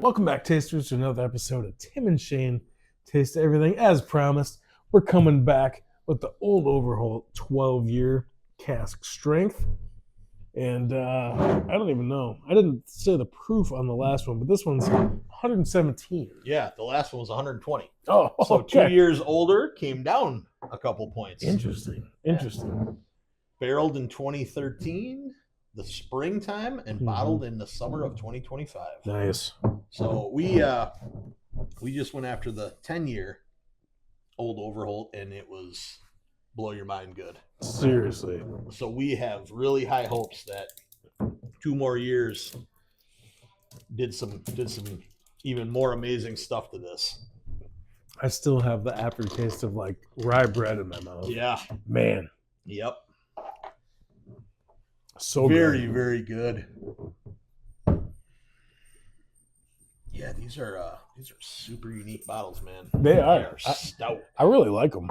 Welcome back, tasters, to another episode of Tim and Shane Taste Everything. As promised, we're coming back with the Old Overholt 12-year cask strength. And I don't even know. I didn't say the proof on the last one, but this one's 117. Yeah, the last one was 120. Oh, So okay. 2 years older, came down a couple points. Interesting. Barreled in 2013, the springtime, and bottled in the summer of 2025. Nice. So we just went after the 10-year Old Overholt, and it was blow your mind good. Seriously. So we have really high hopes that 2 more years did some even more amazing stuff to this. I still have the aftertaste of like rye bread in my mouth. Yeah. Man. Yep. So very, good. very good. Yeah, these are super unique bottles, man. They are stout. I really like them.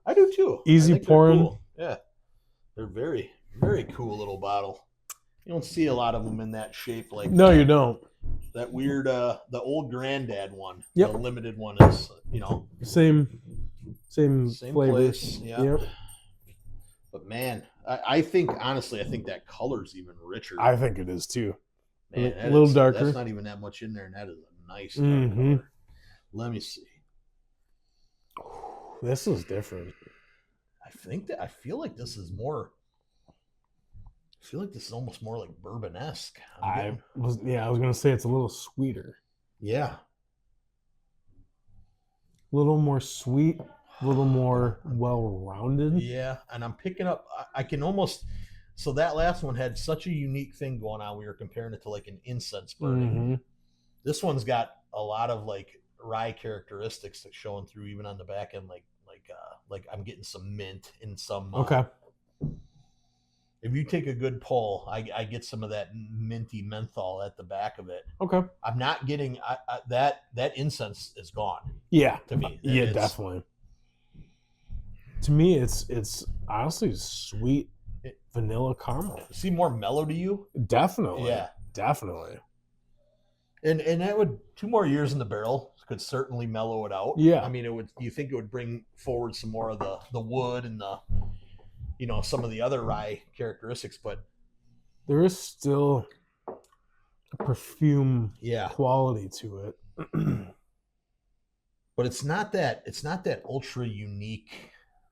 I do too. Easy pouring. Cool. Yeah, they're very, very cool little bottle. You don't see a lot of them in that shape, like no, you don't. That weird, the old granddad one. Yep. The limited one is, same flavor. place. Yeah. Yep. But man, I think honestly, that color's even richer. I think it is too. Man, a little darker. That's not even that much in there, and that is a nice Mm-hmm. color. Let me see. This is different. I feel like this is more. I feel like this is almost more like bourbon-esque. I was gonna say it's a little sweeter. Yeah. A little more sweet, a little more well-rounded. Yeah, and I'm picking up. I can almost. So that last one had such a unique thing going on. We were comparing it to like an incense burning. Mm-hmm. This one's got a lot of like rye characteristics that's showing through, even on the back end. Like I'm getting some mint in some. Okay. If you take a good pull, I get some of that minty menthol at the back of it. Okay. I'm not getting that incense is gone. Yeah. To me. Yeah, definitely. To me, it's honestly sweet vanilla caramel. See more mellow to you? Definitely. Yeah. Definitely. And that would 2 more years in the barrel could certainly mellow it out. Yeah. I mean, you think it would bring forward some more of the wood and the some of the other rye characteristics, but there is still a perfume quality to it. But it's not that ultra unique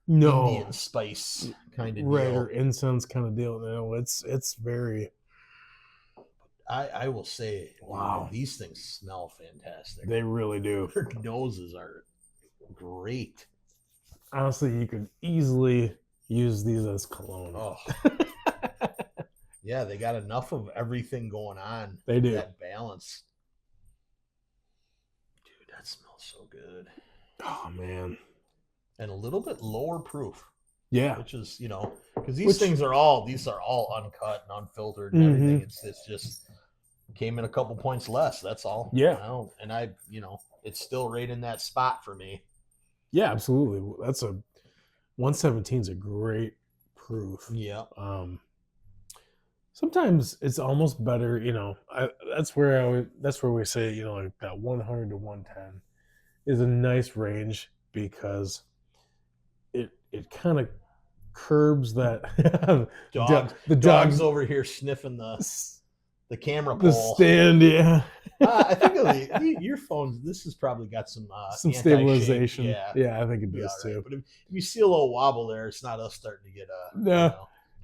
Indian spice kind of right, deal. or incense kind of deal. No, it's very. I will say, wow, these things smell fantastic. They really do. Their noses are great. Honestly, you could easily use these as cologne. Oh. Yeah, they got enough of everything going on. They do. That balance. Dude, that smells so good. Oh, man. And a little bit lower proof. Yeah. Which is, because these are all uncut and unfiltered and everything. It's just came in a couple points less. That's all. Yeah. And it's still right in that spot for me. Yeah, absolutely. That's 117 is a great proof. Yeah. Sometimes it's almost better, that's where we say, like that 100 to 110 is a nice range because it kind of curbs that the dog's over here sniffing the camera pole. The stand, yeah. I think your phone. This has probably got some stabilization. Yeah, I think it does too. Right. But if you see a little wobble there, it's not us starting to get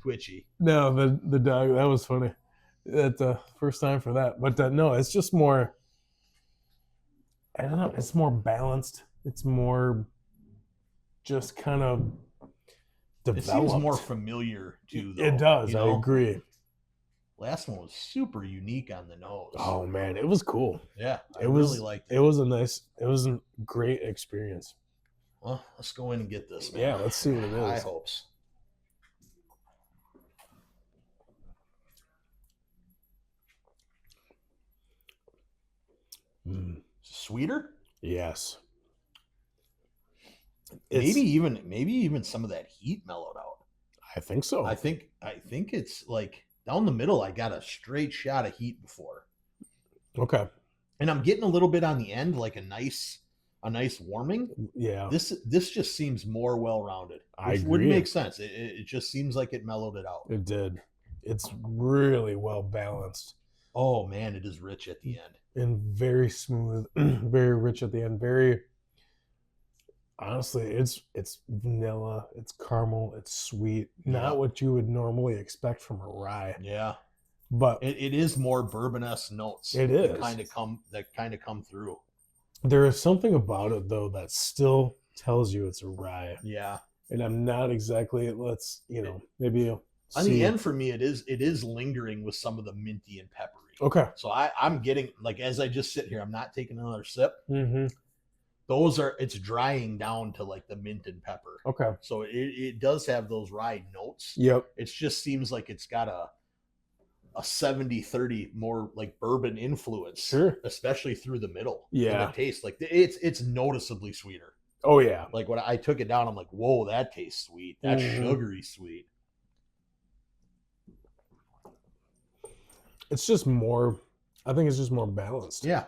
twitchy. No, the dog. That was funny. That first time for that, but no, it's just more. I don't know. It's more balanced. It's more just kind of developed. It seems more familiar too. Though, it does. I agree. Last one was super unique on the nose. Oh man, it was cool. Yeah, I really liked it. It was a great experience. Well, let's go in and get this, man. Yeah, let's see what it is. High hopes. Sweeter? Yes. Maybe even some of that heat mellowed out. I think so. I think it's like down the middle. I got a straight shot of heat before. Okay. And I'm getting a little bit on the end, like a nice warming. Yeah, This just seems more well-rounded. I Which agree. would make sense. It just seems like it mellowed it out. It did. It's really well balanced Oh man, it is rich at the end. and very smooth, very rich at the end. Very honestly, it's vanilla, it's caramel, it's sweet. Not Yeah. what you would normally expect from a rye, Yeah. but It is more bourbon-esque notes. It that is. kind of come through. there is something about it though that still tells you it's a rye. Yeah. And I'm not exactly. Let's maybe On the end for me, it is lingering with some of the minty and peppery. Okay. So I'm getting, like, as I just sit here, I'm not taking another sip. Mm-hmm. It's drying down to like the mint and pepper. Okay. So it does have those rye notes. Yep. It just seems like it's got a 70-30 more like bourbon influence. Sure. Especially through the middle. Yeah. And the taste, like it's noticeably sweeter. Oh yeah. Like when I took it down, I'm like, whoa, that tastes sweet. That's sugary sweet. It's just more. I think it's just more balanced. Yeah.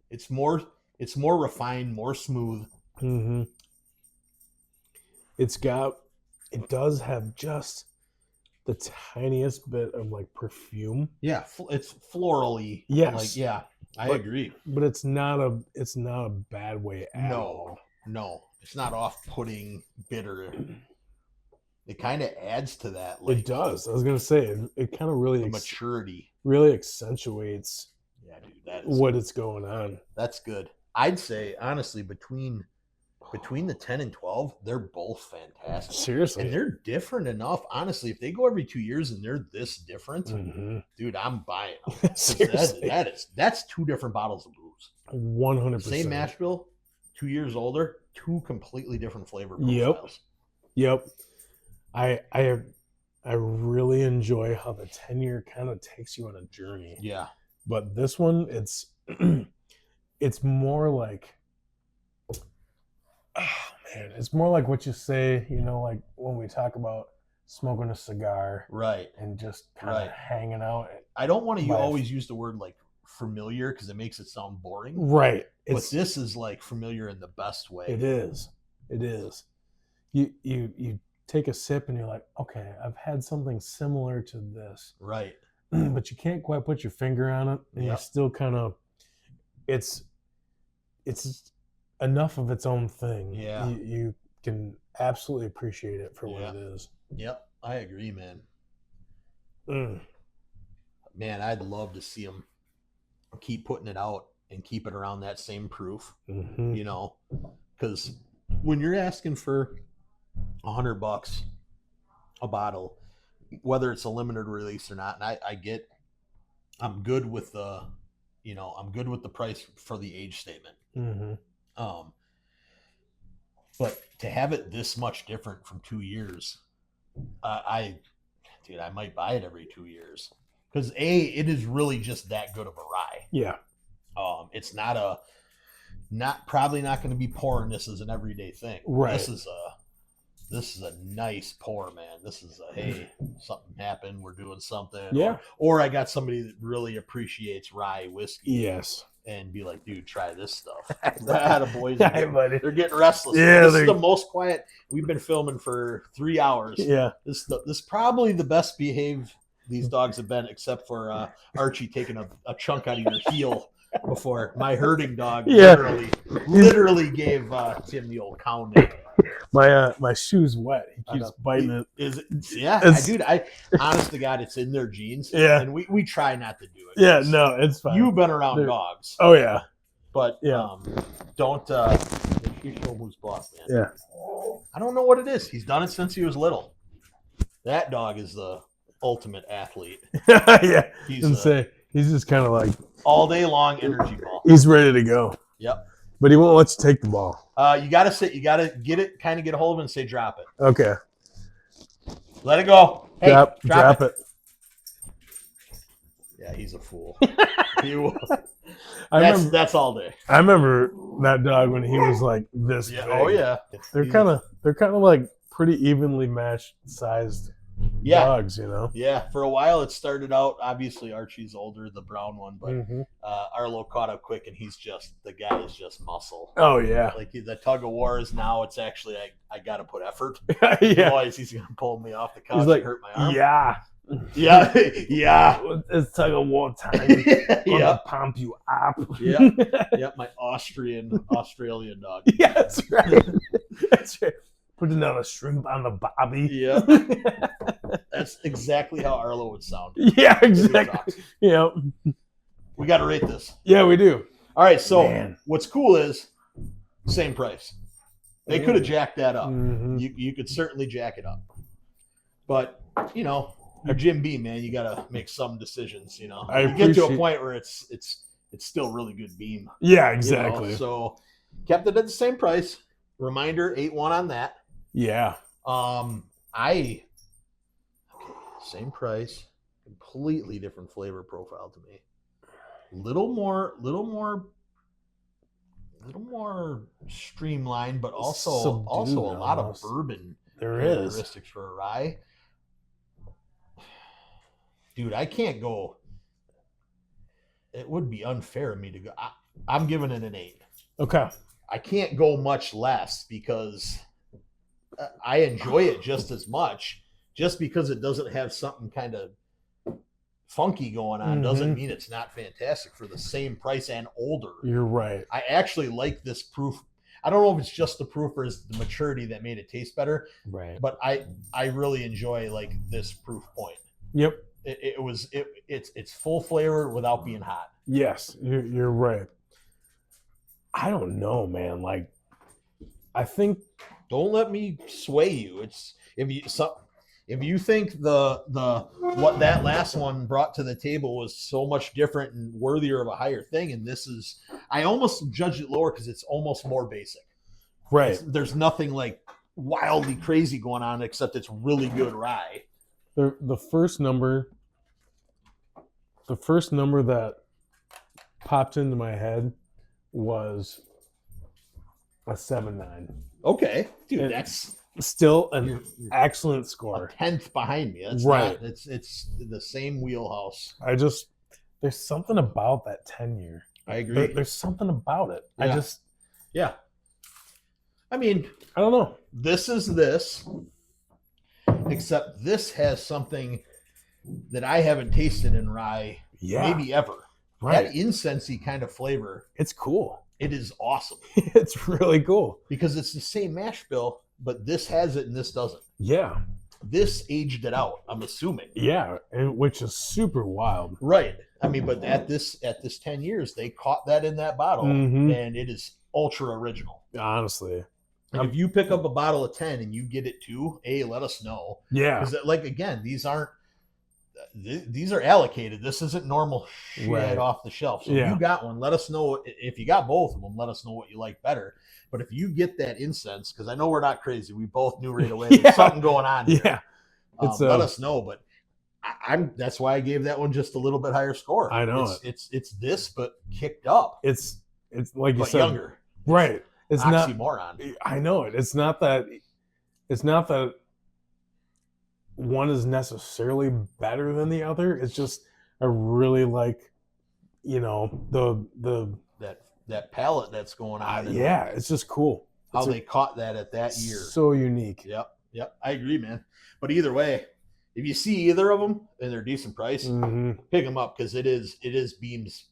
It's more refined, more smooth. Mm-hmm. It does have just the tiniest bit of like perfume. Yeah, it's florally. Yes. Like, yeah, I agree. But it's not a bad way at all. No, it's not off-putting, bitter. It kind of adds to that. Like, It does. I was gonna say it kind of really maturity. really accentuates Yeah, dude, what it's going on. That's good. I'd say honestly between the 10 and 12, they're both fantastic. Seriously. And they're different enough. Honestly, if they go every 2 years and they're this different, dude, I'm buying them. Seriously. That's two different bottles of booze. 100%. Same mash bill, 2 years older, two completely different flavor Yep. profiles. I really enjoy how the 10-year kind of takes you on a journey. Yeah. But this one, it's it's more like, oh man, it's more like what you say, like when we talk about smoking a cigar, Right. and just kind of hanging out. I don't want to always use the word like familiar because it makes it sound boring. Right. But this is like familiar in the best way. It is. It is. You take a sip and you're like, okay, I've had something similar to this. Right. But you can't quite put your finger on it. And you're still kind of, it's enough of its own thing. Yeah. You can absolutely appreciate it for what it is. Yep. I agree, man. Mm. Man, I'd love to see them keep putting it out and keep it around that same proof, Mm-hmm. Because when you're asking for $100 a bottle, whether it's a limited release or not, and I'm good with the price for the age statement. Mm-hmm. But to have it this much different from 2 years, I might buy it every 2 years because it is really just that good of a rye. Yeah. It's probably not going to be pouring this as an everyday thing. Right. This is a nice pour, man. This is hey, something happened. We're doing something. Yeah. Or I got somebody that really appreciates rye whiskey. Yes. And be like, dude, try this stuff. That boys, Hey, buddy. they're getting restless. Yeah, This is the most quiet. We've been filming for 3 hours. Yeah. This is probably the best behaved these dogs have been, except for Archie taking a chunk out of your heel before my herding dog literally gave Tim the old cow name. My shoe's wet. He keeps biting it. Is it? Yeah, dude. Honest to God, it's in their genes. Yeah. And we try not to do it. Yeah, no, it's fine. You've been around dogs. Oh yeah. But Yeah. Don't make sure you show him who's boss, man. Yeah. I don't know what it is. He's done it since he was little. That dog is the ultimate athlete. Yeah. He's just kind of like all day long energy ball. He's ready to go. Yep. But he won't let you take the ball. You gotta sit. You gotta get it. Kind of get a hold of it and say, "Drop it." Okay. Let it go. Hey, drop it. Yeah, he's a fool. Remember, that's all day. I remember that dog when he was like this Yeah. big. Oh yeah. They're kind of like pretty evenly matched sized Yeah. dogs, you know. Yeah, for a while it started out. Obviously, Archie's older, the brown one, but Mm-hmm. Arlo caught up quick, and the guy is just muscle. Oh yeah, Like the tug of war is now. It's actually I got to put effort. yeah. Otherwise, he's gonna pull me off the couch He's like, and hurt my arm. yeah, Yeah, yeah, it's tug of war time. yeah, Gonna pump you up. yeah, yeah. My Australian dog. Yeah, that's right. That's right. Put another shrimp on the bobby. Yeah, that's exactly how Arlo would sound. Yeah, exactly. Yeah, We got to rate this. yeah, we do. All right, so Man. what's cool is same price. They could have jacked that up. Mhm. You could certainly jack it up. But, you're Jim B, man. You got to make some decisions, You get to a point where it's still really good beam. Yeah, exactly. So kept it at the same price. Reminder, 8-1 on that. Yeah. Same price, completely different flavor profile to me. Little more streamlined, but also Subdued a lot almost. of bourbon There is. characteristics for a rye. Dude, I can't go. It would be unfair of me to go. I'm giving it an 8. Okay. I can't go much less because I enjoy it just as much. Just because it doesn't have something kind of funky going on doesn't mean it's not fantastic for the same price and older. You're right. I actually like this proof. I don't know if it's just the proof or is the maturity that made it taste better. Right. But I really enjoy like this proof point. Yep. It's full flavor without being hot. Yes, you're right. I don't know, man. Like, I think Don't let me sway you. It's if you think the what that last one brought to the table was so much different and worthier of a higher thing, and this is, I almost judged it lower because it's almost more basic. right. There's nothing like wildly crazy going on except it's really good rye. The first number that popped into my head was a 7.9. Okay, dude, And that's still an you're excellent a score. 10th behind me. That's Right. not, it's the same wheelhouse. There's something about that 10-year. I agree. There's something about it. Yeah. Yeah. I mean, I don't know. this is this, except this has something that I haven't tasted in rye Yeah. maybe ever. Right. That incensey kind of flavor, It's cool. it is awesome It's really cool. because it's the same mash bill, but this has it and this doesn't. Yeah. This aged it out, I'm assuming. Yeah. Which is super wild. Right. I mean, but at this 10 years, they caught that in that bottle, Mhm. and it is ultra original. Honestly. And if you pick up a bottle of 10 and you get it too, let us know. Yeah. Because, like, again, these are allocated. This isn't normal shit Right. off the shelf. So Yeah. if you got one, let us know. If you got both of them, let us know what you like better. But if you get that incense, because I know we're not crazy, we both knew right away Yeah. there's something going on here. Yeah. It's Let us know. But that's why I gave that one just a little bit higher score. I know it's this, but kicked up, it's like you but said, younger. right? It's not. Oxymoron. I know it. It's not that one is necessarily better than the other. It's just I really like, the That palette that's going on. and yeah. It's just cool. How It's they caught that at that year. so unique. Yep. I agree, man. But either way, if you see either of them and they're decent price, Mhm. pick them up because it is Beam's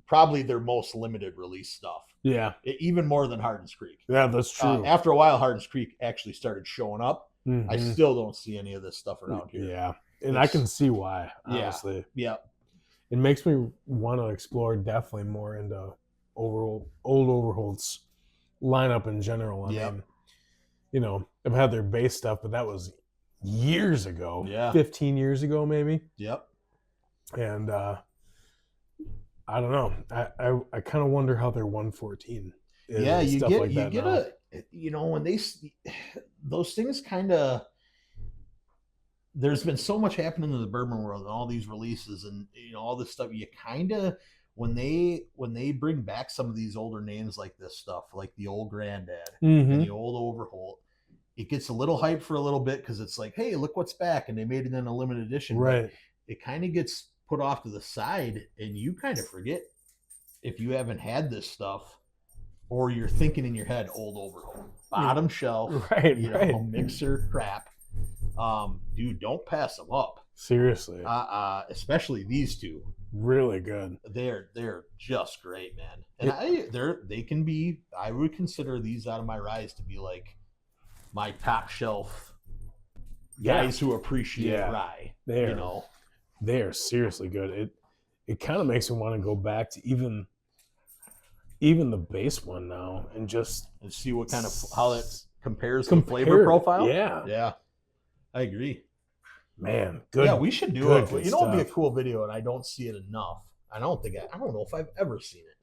probably their most limited release stuff. Yeah, Even more than Hardin's Creek. yeah, that's true. After a while, Hardin's Creek actually started showing up. I Mhm. still don't see any of this stuff around here. Yeah, and I It's- can see why. Yeah. Honestly, Yeah. it makes me want to explore definitely more into Old Overholt's lineup in general. I Yep. mean, I've had their base stuff, but that was years ago. Yeah. 15 years ago maybe. Yep. And I don't know. I kind of wonder how their 114 is. Yeah, and you stuff get like you that get now. when those things kind of. There's been so much happening in the bourbon world and all these releases and all this stuff. You kind of when they bring back some of these older names like this stuff, like the Old Granddad Mhm. and the Old Overholt, it gets a little hype for a little bit because it's like, hey, look what's back, and they made it in a limited edition. Right. It kind of gets put off to the side, and you kind of forget if you haven't had this stuff, or you're thinking in your head, Old Overholt, bottom shelf, right, mixer crap. Dude, don't pass them up. Seriously. Especially these two. Really good. They're just great, man. And they can be. I would consider these out of my rise to be like my top shelf guys who appreciate rye. They are seriously good. It kind of makes me want to go back to even the base one now and see what kind of how it compares to the flavor profile. Yeah, I agree. Man, good. Yeah, we should do it. You know, it'd be a cool video, and I don't see it enough. I don't know if I've ever seen it.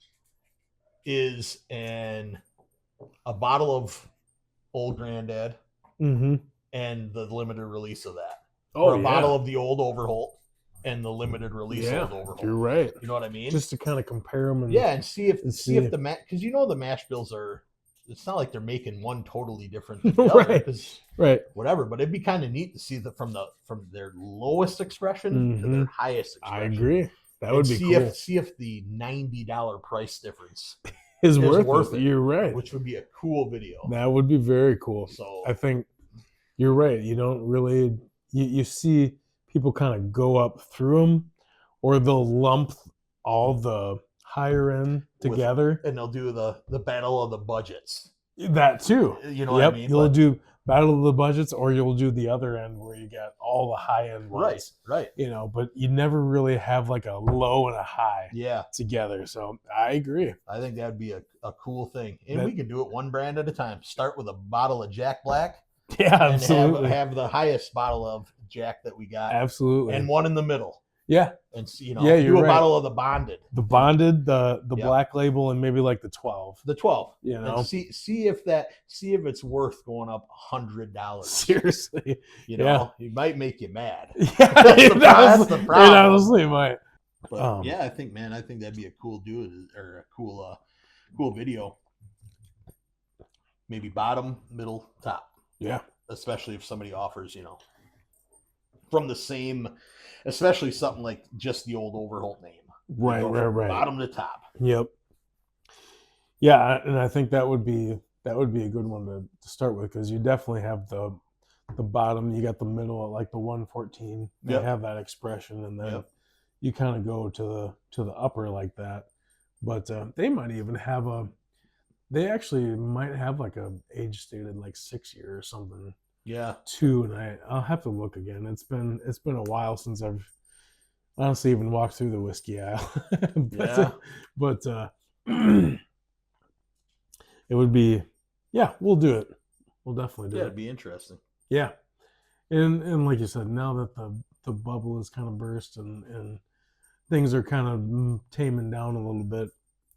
Is a bottle of Old Granddad and the limited release of that, or a bottle of the Old Overholt and the limited release of Old Overholt. You're right. You know what I mean? Just to kind of compare them and see if the because the mash bills are. It's not like they're making one totally different than the other, right. Whatever, but it'd be kind of neat to see that from their lowest expression to their highest expression. I agree. That would be cool. See if the $90 price difference is worth it. You're right. Which would be a cool video. That would be very cool. So I think you're right. You don't really you see people kind of go up through them, or they'll lump all the higher end together, and they'll do the battle of the budgets. That too. You know what I mean? You'll do battle of the budgets, or you'll do the other end where you get all the high end ones. Right. You know, but you never really have like a low and a high together. So I agree. I think that'd be a cool thing. And we can do it one brand at a time. Start with a bottle of Jack Black. Yeah, absolutely. And have the highest bottle of Jack that we got. Absolutely. And one in the middle. Yeah. And do a bottle of the bonded. The bonded, the black label, and maybe like the 12. The 12. You know. And see if it's worth going up $100. Seriously. You know, it might make you mad. Yeah, that's the problem. It honestly might. But I think that'd be a cool or a cool video. Maybe bottom, middle, top. Yeah. Especially if somebody offers, from the same, especially something like just the Old Overholt name. Right. Bottom to top. Yep. Yeah, and I think that would be a good one to start with, because you definitely have the bottom, you got the middle at like the 114. They have that expression, and then you kind of go to the upper like that. But they might even have they actually might have like a age stated like 6 year or something. Yeah. 2, and I'll have to look again. It's been a while since I've honestly even walked through the whiskey aisle. but it would be, we'll do it. We'll definitely do it. It'd be interesting. Yeah. And like you said, now that the bubble is kind of burst and things are kind of taming down a little bit,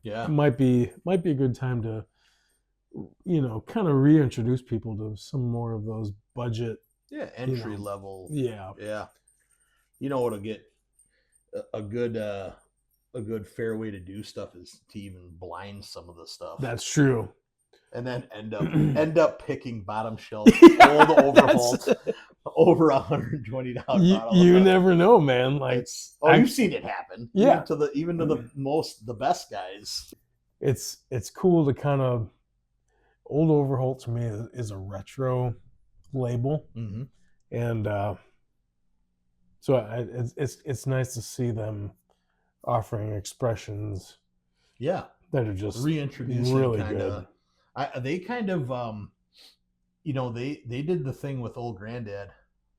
it might be a good time to kind of reintroduce people to some more of those budget entry level. Yeah. What'll get a good fair way to do stuff is to even blind some of the stuff. That's true. And then end up picking bottom shelf Old Overholt over $120 bottle. You never know, man. Like, you've seen it happen. Yeah. Even to the best guys. It's cool to kind of, Old Overholt to me is a retro label, and so it's nice to see them offering expressions. Yeah, that are just reintroducing really good. They kind of they did the thing with Old Granddad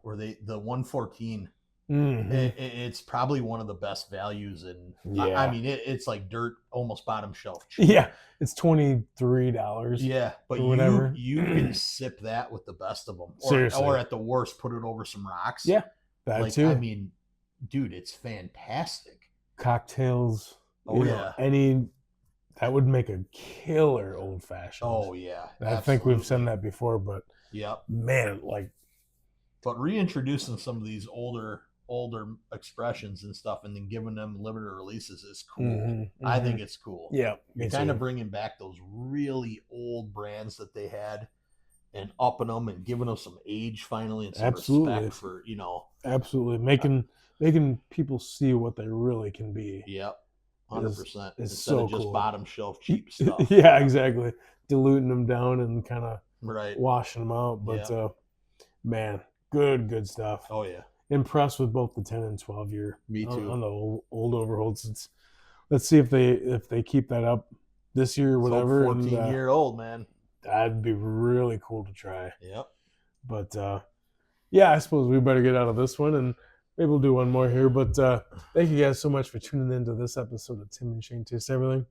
where the 114. It's probably one of the best values, and I mean it's like dirt, almost bottom shelf cheap. Yeah, it's $23. Yeah, but whatever. You can sip that with the best of them, Seriously. Or at the worst, put it over some rocks. Yeah, that too. I mean, dude, it's fantastic. Cocktails. That would make a killer old fashioned. Oh yeah, I think we've said that before, but man, like. But reintroducing some of these older expressions and stuff, and then giving them limited releases is cool. I think it's cool. Yeah, you're kind of bringing back those really old brands that they had, and upping them and giving them some age finally and some Absolutely. respect for, Absolutely. Making people see what they really can be. Yep. 100%. Is Instead so of just cool. bottom shelf cheap stuff. Yeah, exactly. Diluting them down and kind of Right. washing them out. But man, good stuff. Oh yeah. Impressed with both the 10 and 12 year. Me too. On the old Overholts. Let's see if they keep that up this year or whatever. 14-year-old, man. That'd be really cool to try. Yep. But yeah, I suppose we better get out of this one, and maybe we'll do one more here. But thank you guys so much for tuning in to this episode of Tim and Shayne Taste Everything.